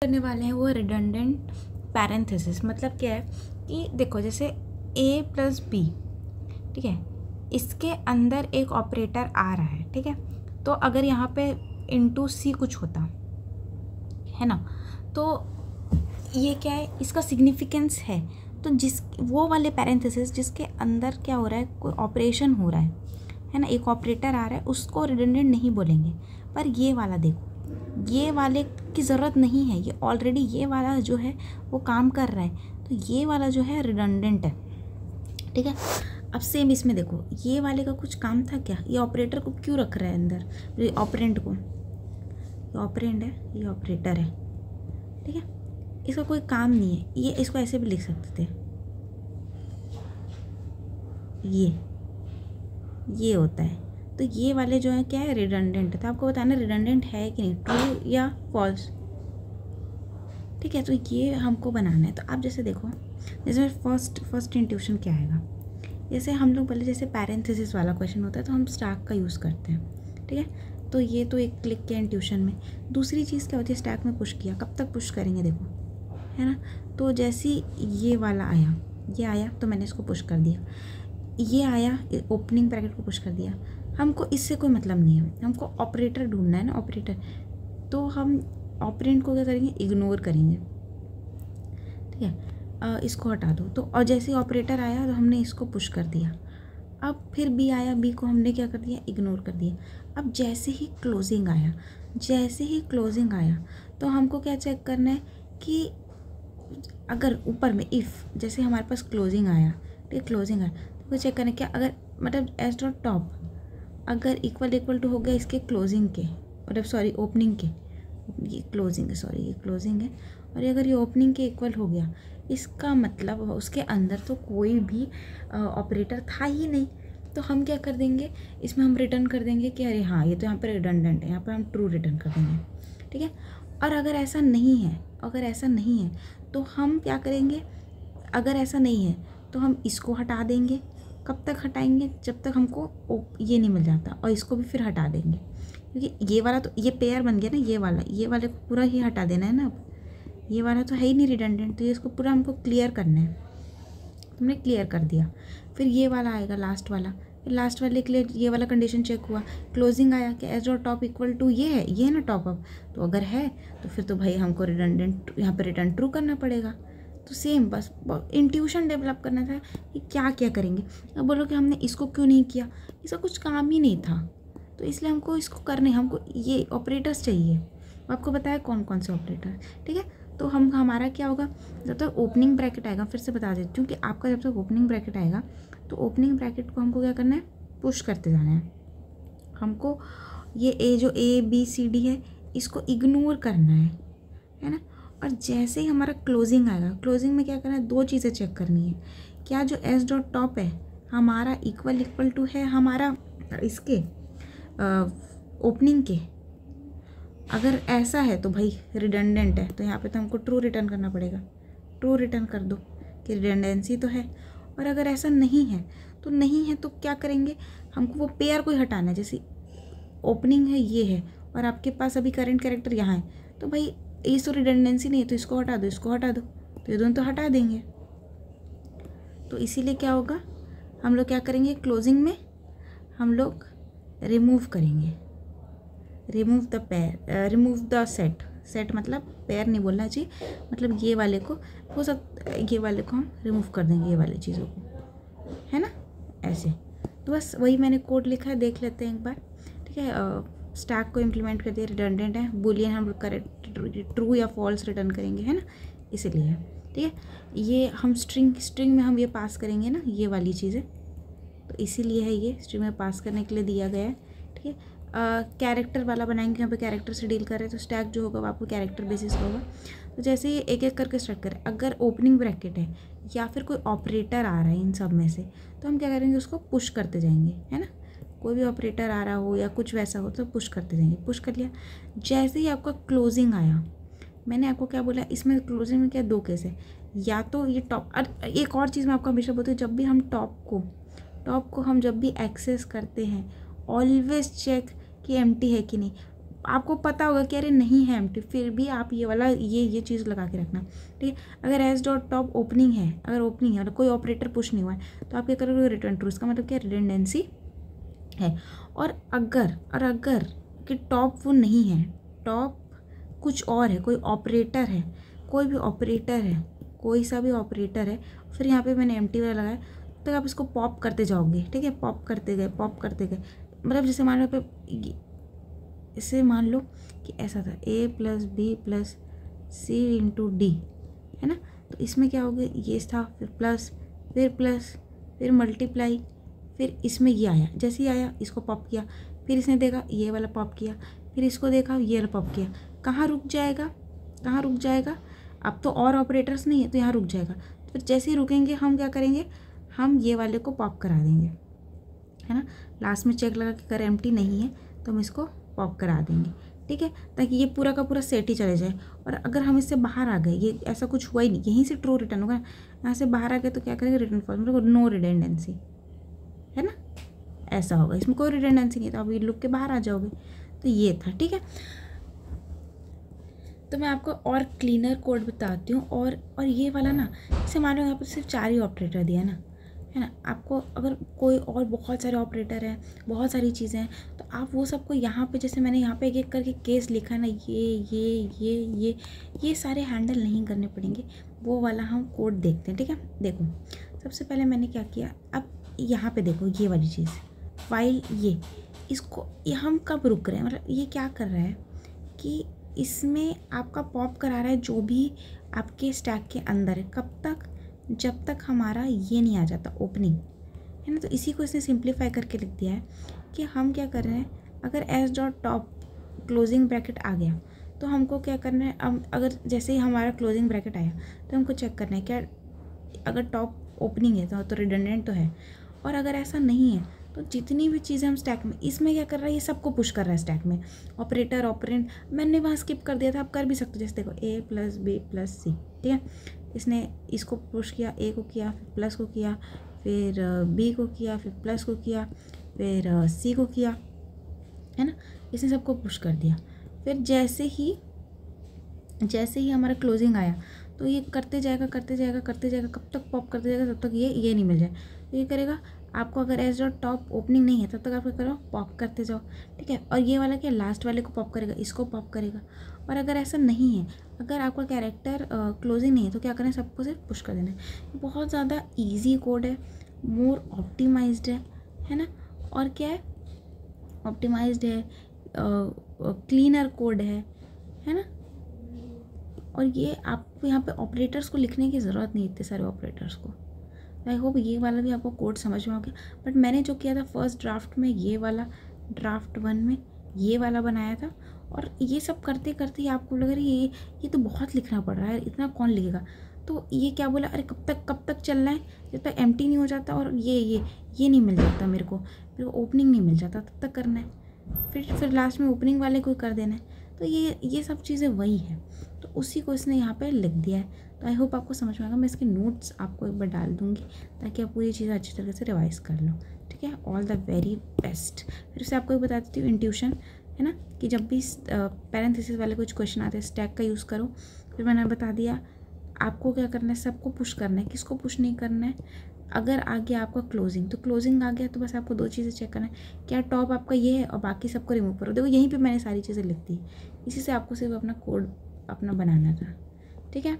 करने वाले हैं वो रिडंडेंट पैरेंथेसिस। मतलब क्या है कि देखो जैसे a प्लस बी, ठीक है, इसके अंदर एक ऑपरेटर आ रहा है, ठीक है। तो अगर यहाँ पे इंटू सी कुछ होता है ना, तो ये क्या है, इसका सिग्निफिकेंस है। तो जिस वो वाले पैरेंथेसिस जिसके अंदर क्या हो रहा है, कोई ऑपरेशन हो रहा है ना, एक ऑपरेटर आ रहा है, उसको रिडंडेंट नहीं बोलेंगे। पर ये वाला देखो, ये वाले की ज़रूरत नहीं है, ये ऑलरेडी ये वाला जो है वो काम कर रहा है, तो ये वाला जो है रिडंडेंट है, ठीक है। अब सेम इसमें देखो, ये वाले का कुछ काम था क्या, ये ऑपरेटर को क्यों रख रहा है अंदर, ये ऑपरेंट को, ये ऑपरेंट है, ये ऑपरेटर है, ठीक है। इसका कोई काम नहीं है, ये इसको ऐसे भी लिख सकते थे, ये होता है। तो ये वाले जो है क्या है, रिडंडेंट है। तो आपको बताना रिडंडेंट है कि नहीं, ट्रू या फॉल्स, ठीक है। तो ये हमको बनाना है। तो आप जैसे देखो, जैसे फर्स्ट इंट्यूशन क्या आएगा, जैसे हम लोग पहले जैसे पैरेंथेसिस वाला क्वेश्चन होता है तो हम स्टैक का यूज़ करते हैं, ठीक है। तो ये तो एक क्लिक किया इंट्यूशन में। दूसरी चीज़ क्या होती है, स्टैक में पुश किया, कब तक पुश करेंगे देखो, है ना। तो जैसे ये वाला आया, ये आया तो मैंने इसको पुश कर दिया, ये आया ओपनिंग ब्रैकेट को पुश कर दिया। हमको इससे कोई मतलब नहीं है, हमको ऑपरेटर ढूंढना है ना, ऑपरेटर। तो हम ऑपरेंट को क्या करेंगे, इग्नोर करेंगे, ठीक है। इसको हटा दो। तो और जैसे ऑपरेटर आया तो हमने इसको पुश कर दिया। अब फिर बी आया, बी को हमने क्या कर दिया, इग्नोर कर दिया। अब जैसे ही क्लोजिंग आया, तो हमको क्या चेक करना है कि अगर ऊपर में इफ़ जैसे हमारे पास क्लोजिंग आया, ठीक है, क्लोजिंग आया तो चेक करना है क्या, अगर मतलब एस डॉट टॉप अगर इक्वल टू हो गया इसके क्लोजिंग के, मतलब सॉरी ओपनिंग के, ये क्लोजिंग है, सॉरी ये क्लोजिंग है, और अगर ये ओपनिंग के इक्वल हो गया, इसका मतलब उसके अंदर तो कोई भी ऑपरेटर था ही नहीं। तो हम क्या कर देंगे, इसमें हम रिटर्न कर देंगे कि अरे हाँ ये तो यहाँ पर रिडंडेंट है, यहाँ पर हम ट्रू रिटर्न कर देंगे, ठीक है। और अगर ऐसा नहीं है तो हम क्या करेंगे, अगर ऐसा नहीं है तो हम इसको हटा देंगे। कब तक हटाएंगे, जब तक हमको ये नहीं मिल जाता, और इसको भी फिर हटा देंगे, क्योंकि ये वाला तो ये पेयर बन गया ना, ये वाले को पूरा ही हटा देना है ना। अब ये वाला तो है ही नहीं रिडंडेंट, तो ये इसको पूरा हमको क्लियर करना है। तुमने क्लियर कर दिया, फिर ये वाला आएगा लास्ट वाले के लिए ये वाला कंडीशन चेक हुआ, क्लोजिंग आया कि S dot top equal to ये है ना टॉप अप, तो अगर है तो फिर तो भाई हमको रिडंडेंट यहाँ पे रिटर्न ट्रू करना पड़ेगा। तो सेम बस इंट्यूशन डेवलप करना था कि क्या क्या करेंगे। अब बोलो कि हमने इसको क्यों नहीं किया, इसका कुछ काम ही नहीं था, तो इसलिए हमको इसको करने, हमको ये ऑपरेटर्स चाहिए। आपको बताया कौन कौन से ऑपरेटर, ठीक है। तो हमारा क्या होगा, जब तक ओपनिंग ब्रैकेट आएगा, फिर से बता देती हूँ कि आपका जब तक ओपनिंग ब्रैकेट आएगा तो ओपनिंग ब्रैकेट को हमको क्या करना है, पुश करते जाना है। हमको ये जो ABCD है इसको इग्नोर करना है ना। और जैसे ही हमारा क्लोजिंग आएगा, क्लोजिंग में क्या करना है, दो चीज़ें चेक करनी है, क्या जो एस डॉट टॉप है हमारा इक्वल टू है हमारा इसके ओपनिंग के। अगर ऐसा है तो भाई रिडंडेंट है, तो यहाँ पे तो हमको ट्रू रिटर्न करना पड़ेगा, ट्रू रिटर्न कर दो कि रिडंडेंसी तो है। और अगर ऐसा नहीं है तो क्या करेंगे, हमको वो पेयर को ही हटाना है। जैसे ओपनिंग है ये है और आपके पास अभी करंट कैरेक्टर यहाँ है, तो भाई ये तो रिडंडेंसी नहीं है, तो इसको हटा दो, तो ये दोनों तो हटा देंगे। तो इसीलिए क्या होगा, हम लोग क्या करेंगे, क्लोजिंग में हम लोग रिमूव करेंगे, remove the pair, remove the set मतलब पेयर नहीं बोलना चाहिए, मतलब ये वाले को हो सकता, ये वाले को हम रिमूव कर देंगे, ये वाली चीज़ों को, है ना, ऐसे। तो बस वही मैंने कोड लिखा है, देख लेते हैं एक बार, ठीक है। स्टैक को इम्प्लीमेंट कर दिया, रिडंडेंट है, बुलियन हम करेक्ट ट्रू या फॉल्स रिटर्न करेंगे, है ना, इसीलिए, ठीक है। ये हम स्ट्रिंग में हम ये पास करेंगे ना, ये वाली चीज़ें, तो इसीलिए है ये स्ट्रिंग में पास करने के लिए दिया गया है, ठीक है। कैरेक्टर वाला बनाएंगे, यहाँ पे कैरेक्टर से डील कर रहे हैं, तो स्टैक जो होगा वो आपको कैरेक्टर बेसिस का होगा। तो जैसे ये एक एक करके स्टार्ट करें, अगर ओपनिंग ब्रैकेट है या फिर कोई ऑपरेटर आ रहा है इन सब में से, तो हम क्या करेंगे, उसको पुश करते जाएंगे, है ना। कोई भी ऑपरेटर आ रहा हो या कुछ वैसा हो तो पुश करते जाएंगे, पुश कर लिया। जैसे ही आपका क्लोजिंग आया, मैंने आपको क्या बोला, इसमें क्लोजिंग में क्या दो केस है, या तो ये टॉप, और एक और चीज़ मैं आपको हमेशा बोलती हूँ, जब भी हम टॉप को हम जब भी एक्सेस करते हैं, ऑलवेज चेक कि एम्प्टी है कि नहीं। आपको पता होगा कि अरे नहीं है एम्प्टी, फिर भी आप ये वाला ये चीज़ लगा के रखना, ठीक है। अगर एस डॉट टॉप ओपनिंग है, अगर ओपनिंग है और कोई ऑपरेटर पुश नहीं हुआ है तो आप क्या करोगे, रिटर्न ट्रू। इसका मतलब क्या, रिडंडेंसी है। और अगर कि टॉप वो नहीं है, टॉप कुछ और है, कोई ऑपरेटर है, कोई भी ऑपरेटर है, कोई सा भी ऑपरेटर है, फिर यहाँ पे मैंने एम्प्टी वाला लगाया, तो आप इसको पॉप करते जाओगे, ठीक है। पॉप करते गए, मतलब जैसे मान लो इसे मान लो कि ऐसा था a + b + c × d, है ना। तो इसमें क्या हो गया, ये था, फिर प्लस, फिर मल्टीप्लाई, फिर इसमें ये आया, जैसे ही आया इसको पॉप किया, फिर इसने देखा ये वाला पॉप किया, फिर इसको देखा ये वाला पॉप किया, कहाँ रुक जाएगा, अब तो और ऑपरेटर्स नहीं है तो यहाँ रुक जाएगा। तो फिर जैसे ही रुकेंगे हम क्या करेंगे, हम ये वाले को पॉप करा देंगे, है ना। लास्ट में चेक लगा कि कर एम्प्टी नहीं है तो हम इसको पॉप करा देंगे, ठीक है, ताकि ये पूरा का पूरा सेट ही चले जाए। और अगर हम इससे बाहर आ गए, ये ऐसा कुछ हुआ ही नहीं, यहीं से ट्रू रिटर्न होगा, यहाँ से बाहर आ गए तो क्या करेंगे, रिटर्न फॉल्स, मतलब नो रिडंडेंसी, है ना, ऐसा होगा। इसमें कोई रिडंडेंसी नहीं, तो आप ये लूप के बाहर आ जाओगे। तो ये था, ठीक है। तो मैं आपको और क्लीनर कोड बताती हूँ। और ये वाला ना, जैसे मान लो यहाँ पर सिर्फ 4 ही ऑपरेटर दिया ना, है ना। आपको अगर कोई और बहुत सारे ऑपरेटर हैं, बहुत सारी चीज़ें हैं, तो आप वो सबको यहाँ पे, जैसे मैंने यहाँ पे एक एक करके केस लिखा है ना, ये सारे हैंडल नहीं करने पड़ेंगे, वो वाला हम कोड देखते हैं, ठीक है। देखो सबसे पहले मैंने क्या किया, अब यहाँ पे देखो ये वाली चीज़, फाइल इसको हम कब रुक रहे हैं, मतलब ये क्या कर रहा है कि इसमें आपका पॉप करा रहा है जो भी आपके स्टैक के अंदर है, कब तक, जब तक हमारा ये नहीं आ जाता ओपनिंग, है ना। तो इसी को इसने सिंप्लीफाई करके लिख दिया है कि हम क्या कर रहे हैं, अगर S dot top closing bracket आ गया तो हमको क्या करना है, अब अगर जैसे ही हमारा क्लोजिंग ब्रैकेट आया तो हमको चेक करना है क्या, अगर टॉप ओपनिंग है तो रिडंडेंट तो है, और अगर ऐसा नहीं है तो जितनी भी चीज़ें हम स्टैक में, इसमें क्या कर रहा है, ये सबको पुश कर रहा है स्टैक में, ऑपरेटर ऑपरेंड मैंने वहाँ स्किप कर दिया था, आप कर भी सकते हो। जैसे देखो a + b + c, ठीक है, इसने इसको पुश किया, a को किया, फिर प्लस को किया, फिर b को किया, फिर प्लस को किया, फिर c को किया, है ना, इसने सबको पुश कर दिया। फिर जैसे ही हमारा क्लोजिंग आया तो ये करते जाएगा, कब तक पॉप करते जाएगा, तब तक ये नहीं मिल जाए। तो ये करेगा, आपको अगर एस डॉट टॉप ओपनिंग नहीं है तब तक आप क्या करो, पॉप करते जाओ, ठीक है। और ये वाला क्या, लास्ट वाले को पॉप करेगा, इसको पॉप करेगा। और अगर ऐसा नहीं है, अगर आपका कैरेक्टर क्लोजिंग नहीं है तो क्या करें, सबको सिर्फ पुश कर देना है। बहुत ज़्यादा ईजी कोड है, मोर ऑप्टिमाइज्ड है ना, और क्या है, ऑप्टिमाइज्ड है, क्लीनर कोड है ना। और ये आपको यहाँ पे ऑपरेटर्स को लिखने की ज़रूरत नहीं, इतने सारे ऑपरेटर्स को। आई होप ये वाला भी आपको कोड समझ में आ गया। बट मैंने जो किया था फर्स्ट ड्राफ्ट में, ये वाला ड्राफ्ट 1 में ये वाला बनाया था, और ये सब करते करते ही आपको लग रहा है ये तो बहुत लिखना पड़ रहा है, इतना कौन लिखेगा। तो ये क्या बोला, अरे कब तक चलना है, जब तक एम्प्टी नहीं हो जाता और ये नहीं मिल जाता, मेरे को ओपनिंग नहीं मिल जाता, तब तक करना है। फिर लास्ट में ओपनिंग वाले को कर देना है। तो ये सब चीज़ें वही है, तो उसी को इसने यहाँ पे लिख दिया है। तो आई होप आपको समझ में आएगा। मैं इसके नोट्स आपको एक बार डाल दूँगी ताकि आप पूरी चीज़ें अच्छी तरीके से रिवाइज कर लो, ठीक है। All the very best. फिर से आपको एक बता देती हूँ इंट्यूशन, है ना, कि जब भी पैरेंथेसिस वाले कुछ क्वेश्चन आते हैं स्टैक का यूज़ करो। फिर मैंने बता दिया आपको क्या करना है, सबको पुश करना है, किसको पुश नहीं करना है। अगर आ गया आपका क्लोजिंग, तो क्लोजिंग आ गया तो बस आपको 2 चीज़ें चेक करना है, क्या टॉप आपका ये है और बाकी सबको रिमूव करो। देखो यहीं पे मैंने सारी चीज़ें लिख दी, इसी से आपको सिर्फ अपना कोड अपना बनाना था, ठीक है।